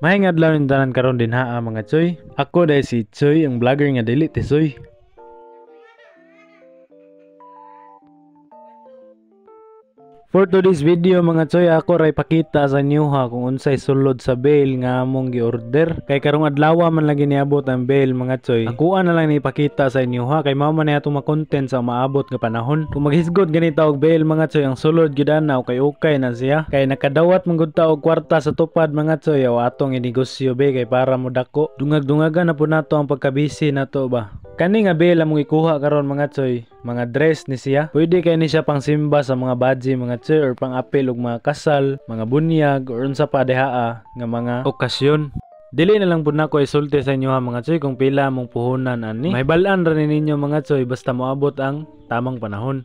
Mahingad lang yung tanan karon din ha mga choy. Ako dahil si Choy, ang vlogger nga dili tisoy. For today's video mga choy, ako ray pakita sa inyo ha kung unsay sulod sa bail nga among gi-order. Kay karong adlaw man lagi niabot ang bail mga choy. Ako na lang ni ipakita sa inyo ha kay mao man atong ma-content sa maabot nga panahon. Kung maghisgot ganito og bail mga choy, ang sulod gyud na okay na siya. Kay nakadawat man gud ta og kwarta sa tupad mga choy o atong inegosyo be kay para mo dako. Dungag-dungagan na po nato ang pagkabisi nato ba. Kani nga bail among ikuha karon mga choy, mga dress ni siya. Pwede kay ni siya pang simba sa mga badge mga choy or pang apel og mga kasal, mga bunyag or unsa pa dehaa nga mga okasyon. Dili na lang pud nako isulti sa inyo ha mga choy kung pila mong puhunan ani. Mahibalan ra ninyo mga choy basta moabot ang tamang panahon.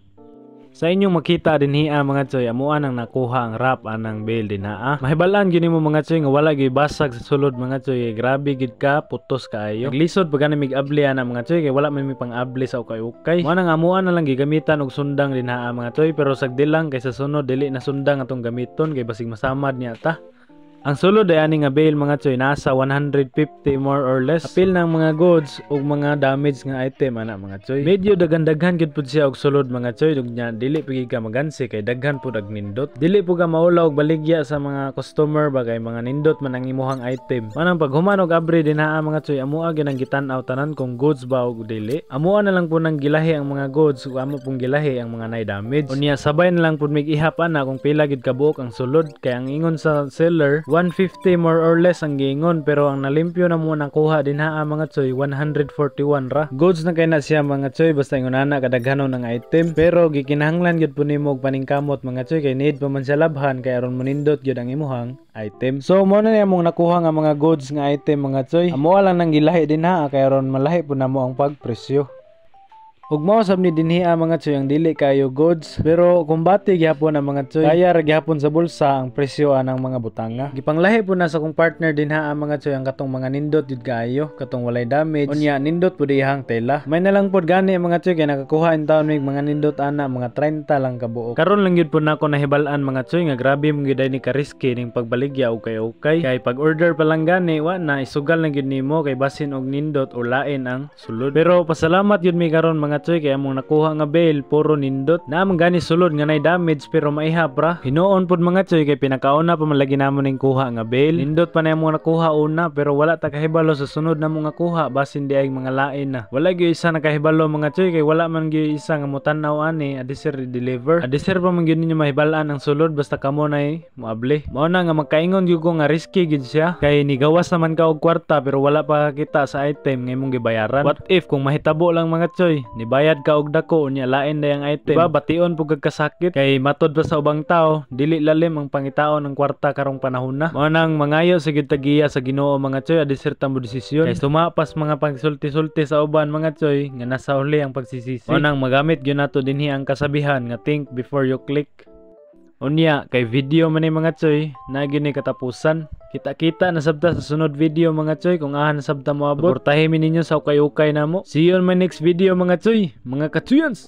Sa inyong makita din hiya mga choy, amuan ang nakuha ang rap anang bail din ha. Mahibalan gyud nimo mga choy nga wala gyud basag sa sulod mga choy, grabe gid ka putos kaayo. Naglisod pag ani mig-abli ana mga choy kay wala man mi pang-abli sa ukay-ukay. Mo nang amuan na lang gigamitan og sundang din ha mga choy, pero sagdi lang kay sa sunod dili na sundang atong gamiton kay basig masamad niya ta. Ang sulod ay ani nga bail mga choy nasa 150 more or less. Apil ng mga goods ug mga damage nga item ana mga choy. Medyo daghan-daghan gid pud siya og sulod mga choy, ug nya dili pigi ka magansi kay daghan pud ag nindot. Dili pud ka maulaw og baligya sa mga customer ba kay mga nindot man ang imuhang item. Manang paghuman og abri din ha mga choy, amoa gyud ang gitan-aw tanan kung goods ba og dili. Amoa na lang pud nang gilahi ang mga goods ug amo pong gilahi ang mga nay damage. Unya sabay na lang pud mig-ihap ana kung pila gid kabuok ang sulod kay ang ingon sa seller 150 more or less ang giingon, pero ang nalimpyo na mo nakuha din ha mga choy 141 ra. Goods na kay na siya mga choy basta ingonana kadaghanon ng item, pero gikinahanglan gyud po nimo og paningkamot mga choy kay need pa man siya labhan kay aron manindot gyud ang imuhang item. So mo na nimong nakuha nga mga goods nga item mga choy. Amo lang nang gilahi din ha kay aron malahi po namo ang pagpresyo. Ug mao sab ni dinhi mga choy ang dili kayo goods, pero kumbati gyapon ang mga choy, kaya ra gyapon sa bulsa ang presyo anang mga butanga. Gipanglahi po na sa kong partner din ha mga choy ang katong mga nindot jud kayo, katong walay damage. Unya nindot pud ihang tela. May na lang pod gani mga choy kay nakakuha in taon mig mga nindot ana mga 30 lang kabuok. Karon lang gyud pud nako nahibal-an mga choy nga grabe mo gyud ni ka risky ning pagbaligya og okay. Kay pag order pa lang gani wa na isugal lang gyud nimo kay basin og nindot o lain ang sulod. Pero pasalamat gyud mi karon mga choy kay among nakuha nga bail puro nindot na among gani sulod nga nay damage pero maihap ra. Hinuon pud mga choy kay pinakauna pa man lagi namon ning kuha nga bail. Nindot pa na among nakuha una pero wala ta kahibalo sa sunod namong nakuha basin di ay mga lain na. Wala gyud isa nakahibalo mga choy kay wala man gyud isa nga motan-aw ani adisir deliver. Adisir pa man gyud ninyo mahibalaan ang sulod basta kamo nay moabli. Mao na nga magkaingon gyud ko nga risky gyud siya kay nigawas naman ka og kwarta pero wala pa kita sa item nga imong gibayaran. What if kung mahitabo lang mga choy nibayad ka og dako unya lain na ang item, diba bation pug kagkasakit kay matod pa sa ubang tao dili lalim ang pangitaon ng kwarta karong panahon na. Mao nang mangayo sa gid tagiya sa Ginoo mga choy adiserta mo desisyon kay tumapas mga pagsulti-sulti sa uban mga choy nga nasa uli ang pagsisisi. Mao nang magamit gyud nato dinhi ang kasabihan nga think before you click. Unya kay video man ni mga choy na gyud ni katapusan. Kita-kita na sabta sa sunod video mga choy kung ahan na sabta mo abot. Suportahin mi ninyo sa ukay-ukay namo. See you on my next video mga choy, mga kachuyans.